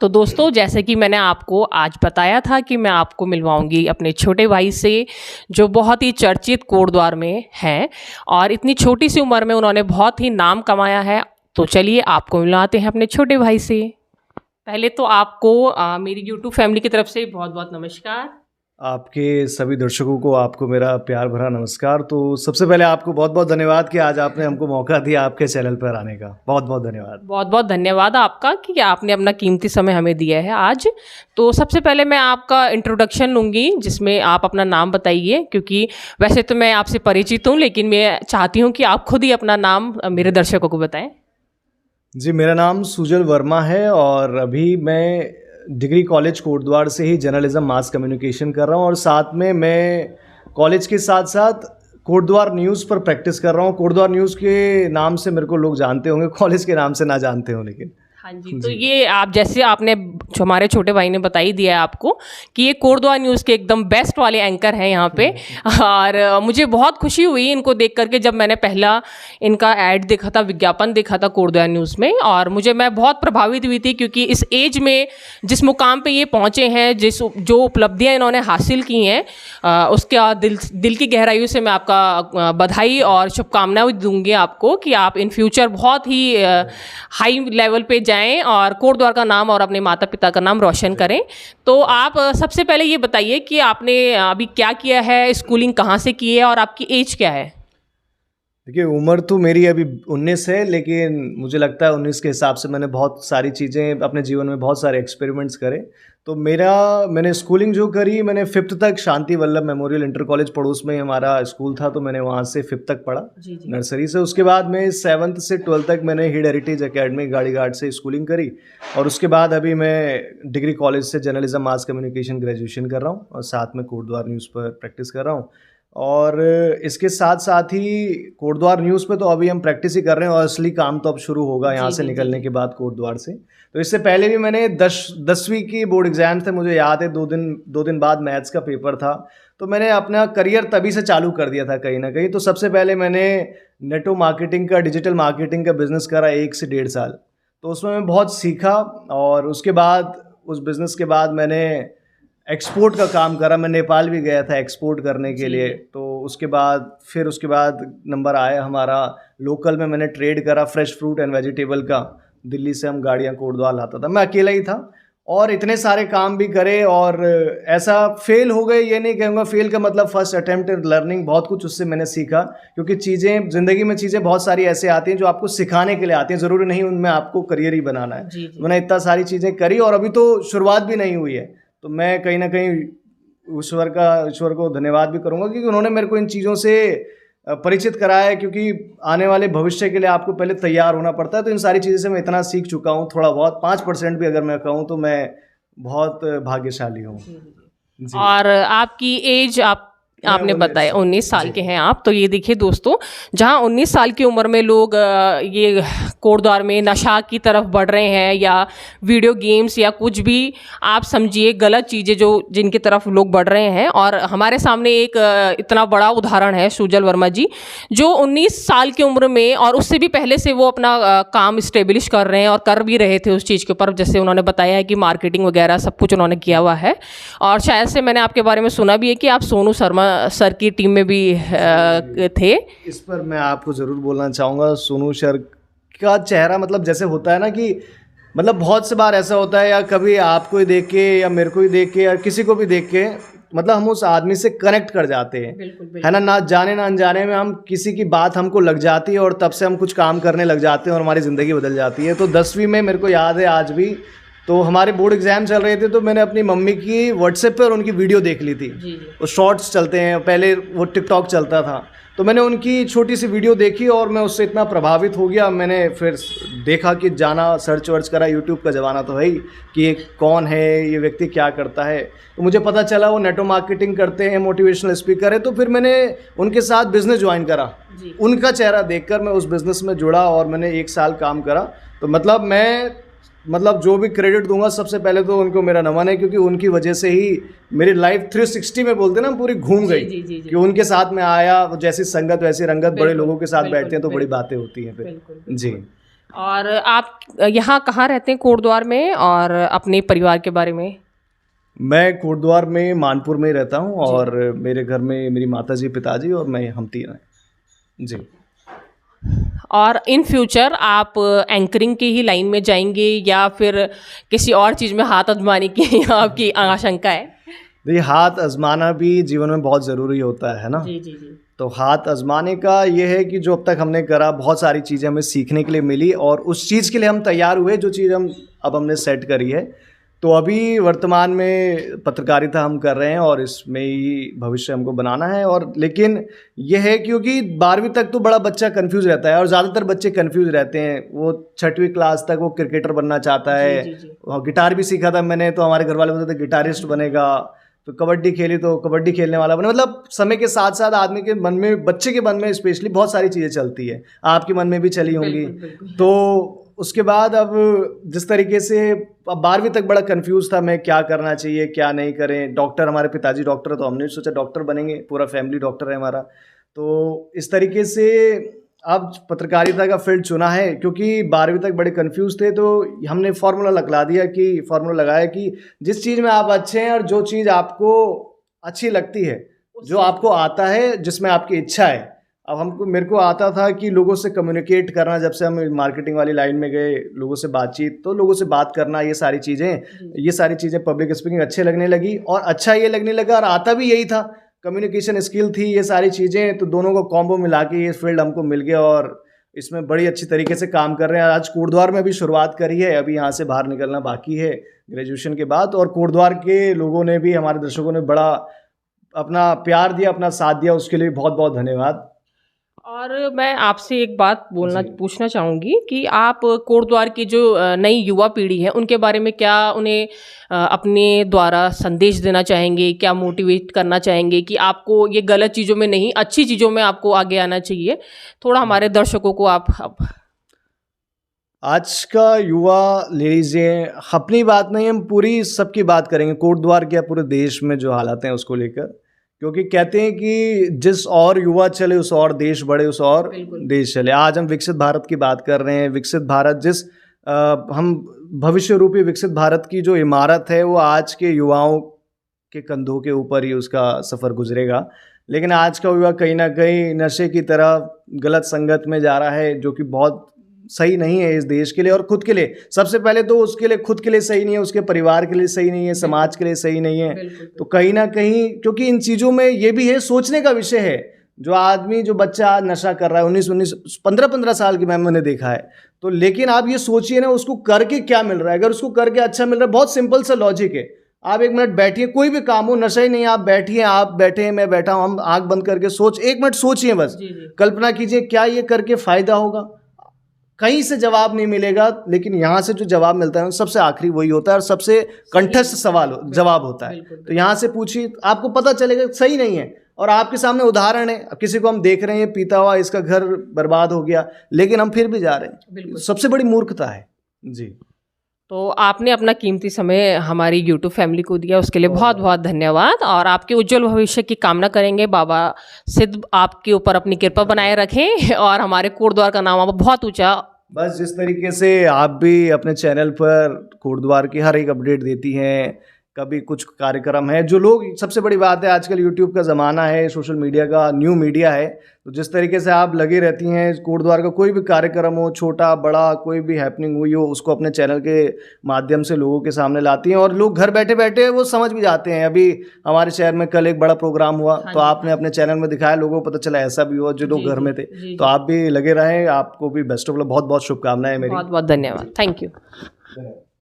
तो दोस्तों, जैसे कि मैंने आपको आज बताया था कि मैं आपको मिलवाऊंगी अपने छोटे भाई से, जो बहुत ही चर्चित कोटद्वार में हैं और इतनी छोटी सी उम्र में उन्होंने बहुत ही नाम कमाया है। तो चलिए आपको मिलवाते हैं अपने छोटे भाई से। पहले तो आपको मेरी यूट्यूब फैमिली की तरफ से बहुत बहुत नमस्कार। आपके सभी दर्शकों को आपको मेरा प्यार भरा नमस्कार। तो सबसे पहले आपको बहुत बहुत धन्यवाद कि आज आपने हमको मौका दिया आपके चैनल पर आने का। बहुत बहुत धन्यवाद। बहुत बहुत धन्यवाद आपका कि आपने अपना कीमती समय हमें दिया है आज। तो सबसे पहले मैं आपका इंट्रोडक्शन लूँगी, जिसमें आप अपना नाम बताइए, क्योंकि वैसे तो मैं आपसे परिचित हूँ, लेकिन मैं चाहती हूँ कि आप खुद ही अपना नाम मेरे दर्शकों को बताएं। जी, मेरा नाम सुजल वर्मा है और अभी मैं डिग्री कॉलेज कोटद्वार से ही जर्नलिज्म मास कम्युनिकेशन कर रहा हूँ और साथ में मैं कॉलेज के साथ साथ कोटद्वार न्यूज़ पर प्रैक्टिस कर रहा हूँ। कोटद्वार न्यूज़ के नाम से मेरे को लोग जानते होंगे, कॉलेज के नाम से ना जानते हो लेकिन। हाँ जी, तो ये आप जैसे आपने जो हमारे छोटे भाई ने बताई दिया है आपको कि ये कोटद्वार न्यूज़ के एकदम बेस्ट वाले एंकर हैं यहाँ पे। और मुझे बहुत खुशी हुई इनको देख करके जब मैंने पहला इनका ऐड देखा था, विज्ञापन देखा था कोटद्वार न्यूज़ में, और मैं बहुत प्रभावित हुई थी, क्योंकि इस एज में जिस मुकाम पे ये पहुँचे हैं, जो उपलब्धियाँ इन्होंने हासिल की हैं, उसका दिल की गहराइयों से मैं आपका बधाई और शुभकामनाएं दूंगी आपको कि आप इन फ्यूचर बहुत ही हाई लेवल पे जाएं और कोटद्वार का नाम और अपने माता पिता का नाम रोशन करें। तो आप सबसे पहले ये बताइए कि आपने अभी क्या किया है, स्कूलिंग कहाँ से की है और आपकी एज क्या है? देखिए, उम्र तो मेरी अभी 19 है, लेकिन मुझे लगता है 19 के हिसाब से मैंने बहुत सारी चीज़ें अपने जीवन में बहुत सारे एक्सपेरिमेंट्स करे। तो मैंने स्कूलिंग जो करी, मैंने 5th तक शांति वल्लभ मेमोरियल इंटर कॉलेज पड़ोस में ही हमारा स्कूल था, तो मैंने वहाँ से 5th तक पढ़ा नर्सरी से। उसके बाद में 7th से 12th तक मैंने हिड हेरिटेज एकेडमी गाड़ीघाट से स्कूलिंग करी और उसके बाद अभी मैं डिग्री कॉलेज से जर्नलिज्म मास कम्युनिकेशन ग्रेजुएशन कर रहा हूँ और साथ में कोटद्वार न्यूज़ पर प्रैक्टिस कर रहा हूँ। और इसके साथ साथ ही कोटद्वार न्यूज़ पे तो अभी हम प्रैक्टिस ही कर रहे हैं और असली काम तो अब शुरू होगा यहाँ से निकलने के बाद कोटद्वार से। तो इससे पहले भी मैंने 10वीं की बोर्ड एग्जाम थे, मुझे याद है, 2 दिन बाद मैथ्स का पेपर था। तो मैंने अपना करियर तभी से चालू कर दिया था कहीं ना कहीं। तो सबसे पहले मैंने नेटो मार्केटिंग का, डिजिटल मार्केटिंग का बिज़नेस करा 1 से 1.5 साल। तो उसमें मैं बहुत सीखा और उसके बाद उस बिज़नेस के बाद मैंने एक्सपोर्ट का काम करा। मैं नेपाल भी गया था एक्सपोर्ट करने के लिए। तो उसके बाद नंबर आया हमारा लोकल में, मैंने ट्रेड करा फ्रेश फ्रूट एंड वेजिटेबल का। दिल्ली से हम गाड़ियाँ कोटद्वार लाता था, मैं अकेला ही था और इतने सारे काम भी करे और ऐसा फेल हो गए, ये नहीं कहूँगा फेल का मतलब फर्स्ट अटेम्प्ट इन लर्निंग। बहुत कुछ उससे मैंने सीखा, क्योंकि ज़िंदगी में चीज़ें बहुत सारी ऐसे आती हैं जो आपको सिखाने के लिए आती हैं, ज़रूरी नहीं उनमें आपको करियर ही बनाना है। मैंने इतना सारी चीज़ें करी और अभी तो शुरुआत भी नहीं हुई है। तो मैं कहीं ना कहीं ईश्वर को धन्यवाद भी करूंगा, क्योंकि उन्होंने मेरे को इन चीज़ों से परिचित कराया है, क्योंकि आने वाले भविष्य के लिए आपको पहले तैयार होना पड़ता है। तो इन सारी चीज़ों से मैं इतना सीख चुका हूँ, थोड़ा बहुत 5% भी अगर मैं कहूँ तो मैं बहुत भाग्यशाली हूँ। और आपकी एज आपने बताया 19 साल के हैं आप। तो ये देखिए दोस्तों, जहाँ 19 साल की उम्र में लोग ये कोटद्वार में नशा की तरफ बढ़ रहे हैं या वीडियो गेम्स या कुछ भी आप समझिए गलत चीज़ें जिनकी तरफ लोग बढ़ रहे हैं, और हमारे सामने एक इतना बड़ा उदाहरण है सुजल वर्मा जी, जो 19 साल की उम्र में और उससे भी पहले से वो अपना काम स्टेब्लिश कर रहे हैं और कर भी रहे थे उस चीज़ के ऊपर। जैसे उन्होंने बताया है कि मार्केटिंग वगैरह सब कुछ उन्होंने किया हुआ है, और शायद से मैंने आपके बारे में सुना भी है कि आप सोनू शर्मा सर की टीम में भी थे। इस पर मैं आपको ज़रूर बोलना चाहूँगा, सोनू सर का चेहरा मतलब जैसे होता है ना कि मतलब बहुत से बार ऐसा होता है, या कभी आपको ही देख के या मेरे को ही देख के या किसी को भी देख के मतलब हम उस आदमी से कनेक्ट कर जाते हैं। बिल्कुल। है ना जाने ना अनजाने में हम किसी की बात हमको लग जाती है और तब से हम कुछ काम करने लग जाते हैं और हमारी ज़िंदगी बदल जाती है। तो 10वीं में मेरे को याद है आज भी, तो हमारे बोर्ड एग्जाम चल रहे थे, तो मैंने अपनी मम्मी की व्हाट्सएप पर उनकी वीडियो देख ली थी। वो शॉर्ट्स चलते हैं, पहले वो टिकटॉक चलता था, तो मैंने उनकी छोटी सी वीडियो देखी और मैं उससे इतना प्रभावित हो गया। मैंने फिर देखा कि जाना सर्च वर्च करा, यूट्यूब का ज़माना तो है ही, कि ये कौन है, ये व्यक्ति क्या करता है। तो मुझे पता चला वो नेटो मार्केटिंग करते हैं, मोटिवेशनल स्पीकर है। तो फिर मैंने उनके साथ बिज़नेस ज्वाइन करा। उनका चेहरा देखकर मैं उस बिज़नेस में जुड़ा और मैंने 1 साल काम करा। तो मतलब जो भी क्रेडिट दूंगा सबसे पहले तो उनको मेरा नमन है, क्योंकि उनकी वजह से ही मेरी लाइफ 360 में बोलते ना पूरी घूम गई। कि उनके साथ में आया, जैसी संगत वैसी रंगत, बड़े लोगों के साथ बैठते हैं तो बड़ी बातें होती हैं फिर। जी। और आप यहाँ कहाँ रहते हैं कोटद्वार में, और अपने परिवार के बारे में? मैं कोटद्वार में मानपुर में रहता हूँ और मेरे घर में मेरी माताजी पिताजी और मैं, हम तीन हैं जी। और इन फ्यूचर आप एंकरिंग की ही लाइन में जाएंगे या फिर किसी और चीज़ में हाथ आजमाने की आपकी आशंका है? देखिए, हाथ आजमाना भी जीवन में बहुत ज़रूरी होता है ना। जी जी जी। तो हाथ आजमाने का ये है कि जो अब तक हमने करा, बहुत सारी चीज़ें हमें सीखने के लिए मिली और उस चीज़ के लिए हम तैयार हुए, जो चीज़ हमने सेट करी है। तो अभी वर्तमान में पत्रकारिता हम कर रहे हैं और इसमें ही भविष्य हमको बनाना है। और लेकिन ये है क्योंकि 12वीं तक तो बड़ा बच्चा कंफ्यूज रहता है और ज़्यादातर बच्चे कंफ्यूज रहते हैं। वो 6वीं क्लास तक वो क्रिकेटर बनना चाहता है। जी, जी। और गिटार भी सीखा था मैंने, तो हमारे घर वाले बोलते थे गिटारिस्ट बनेगा। तो कबड्डी खेली तो कबड्डी खेलने वाला बने। मतलब समय के साथ साथ आदमी के मन में, बच्चे के मन में स्पेशली बहुत सारी चीज़ें चलती है, आपके मन में भी चली होंगी। बिल्कुल, बिल्कुल। तो उसके बाद अब जिस तरीके से, अब 12वीं तक बड़ा कंफ्यूज था मैं, क्या करना चाहिए क्या नहीं करें। डॉक्टर, हमारे पिताजी डॉक्टर है तो हमने सोचा डॉक्टर बनेंगे, पूरा फैमिली डॉक्टर है हमारा। तो इस तरीके से अब पत्रकारिता का फील्ड चुना है क्योंकि 12वीं तक बड़े कंफ्यूज थे। तो हमने फार्मूला लगाया कि जिस चीज़ में आप अच्छे हैं और जो चीज़ आपको अच्छी लगती है, जो आपको आता है, जिसमें आपकी इच्छा है। अब मेरे को आता था कि लोगों से कम्युनिकेट करना, जब से हम मार्केटिंग वाली लाइन में गए, लोगों से बातचीत, तो लोगों से बात करना, ये सारी चीज़ें पब्लिक स्पीकिंग अच्छे लगने लगी और अच्छा ये लगने लगा और आता भी यही था, कम्युनिकेशन स्किल थी, ये सारी चीज़ें। तो दोनों को कॉम्बो मिला के ये फील्ड हमको मिल गया और इसमें बड़ी अच्छी तरीके से काम कर रहे हैं। आज कोटद्वार में भी शुरुआत करी है, अभी यहाँ से बाहर निकलना बाकी है ग्रेजुएशन के बाद। और कोटद्वार के लोगों ने भी, हमारे दर्शकों ने बड़ा अपना प्यार दिया, अपना साथ दिया, उसके लिए बहुत बहुत धन्यवाद। और मैं आपसे एक बात पूछना चाहूँगी कि आप कोटद्वार की जो नई युवा पीढ़ी है उनके बारे में क्या उन्हें अपने द्वारा संदेश देना चाहेंगे, क्या मोटिवेट करना चाहेंगे कि आपको ये गलत चीज़ों में नहीं, अच्छी चीज़ों में आपको आगे आना चाहिए? थोड़ा हमारे दर्शकों को आप आज का युवा, ले लीजिए, अपनी बात नहीं, हम पूरी सबकी बात करेंगे, कोटद्वार क्या पूरे देश में जो हालात हैं उसको लेकर। क्योंकि कहते हैं कि जिस और युवा चले उस और देश बढ़े, उस और देश चले। आज हम विकसित भारत की बात कर रहे हैं। विकसित भारत, हम भविष्य रूपी विकसित भारत की जो इमारत है, वो आज के युवाओं के कंधों के ऊपर ही उसका सफ़र गुजरेगा। लेकिन आज का युवा कहीं ना कहीं नशे की तरफ, गलत संगत में जा रहा है, जो कि बहुत सही नहीं है इस देश के लिए और खुद के लिए। सबसे पहले तो उसके लिए, खुद के लिए सही नहीं है, उसके परिवार के लिए सही नहीं है, समाज के लिए सही नहीं है। तो कहीं ना कहीं, क्योंकि इन चीज़ों में ये भी है, सोचने का विषय है। जो बच्चा आज नशा कर रहा है, 15 साल की, मैंने देखा है। तो लेकिन आप ये सोचिए ना, उसको करके क्या मिल रहा है। अगर उसको करके अच्छा मिल रहा है, बहुत सिंपल सा लॉजिक है। आप 1 मिनट बैठिए, कोई भी काम हो, नशा ही नहीं, आप बैठिए, आप बैठे हैं, मैं बैठा हूँ, हम आंख बंद करके 1 मिनट सोचिए, बस कल्पना कीजिए क्या ये करके फ़ायदा होगा। कहीं से जवाब नहीं मिलेगा, लेकिन यहाँ से जो जवाब मिलता है सबसे आखिरी वही होता है और सबसे कंठस्थ जवाब होता है। तो यहाँ से पूछिए, आपको पता चलेगा सही नहीं है। और आपके सामने उदाहरण है, किसी को हम देख रहे हैं पीता हुआ, इसका घर बर्बाद हो गया, लेकिन हम फिर भी जा रहे हैं। सबसे बड़ी मूर्खता है जी। तो आपने अपना कीमती समय हमारी यूट्यूब फैमिली को दिया, उसके लिए बहुत बहुत धन्यवाद। और आपके उज्जवल भविष्य की कामना करेंगे। बाबा सिद्ध आपके ऊपर अपनी कृपा बनाए रखें और हमारे कोटद्वार का नाम आप बहुत ऊंचा। बस जिस तरीके से आप भी अपने चैनल पर कोटद्वार की हर एक अपडेट देती हैं, कभी कुछ कार्यक्रम है, जो लोग, सबसे बड़ी बात है आजकल यूट्यूब का ज़माना है, सोशल मीडिया का न्यू मीडिया है। तो जिस तरीके से आप लगी रहती हैं, कोटद्वार का कोई भी कार्यक्रम हो, छोटा बड़ा, कोई भी हैपनिंग हुई हो, उसको अपने चैनल के माध्यम से लोगों के सामने लाती हैं और लोग घर बैठे बैठे वो समझ भी जाते हैं। अभी हमारे शहर में कल एक बड़ा प्रोग्राम हुआ, तो आपने अपने चैनल में दिखाया, लोगों को पता चला ऐसा भी हुआ, जो लोग घर में थे। तो आप भी लगे रहें, आपको भी बेस्ट ऑफ लक, बहुत बहुत शुभकामनाएं मेरी। बहुत बहुत धन्यवाद, थैंक यू।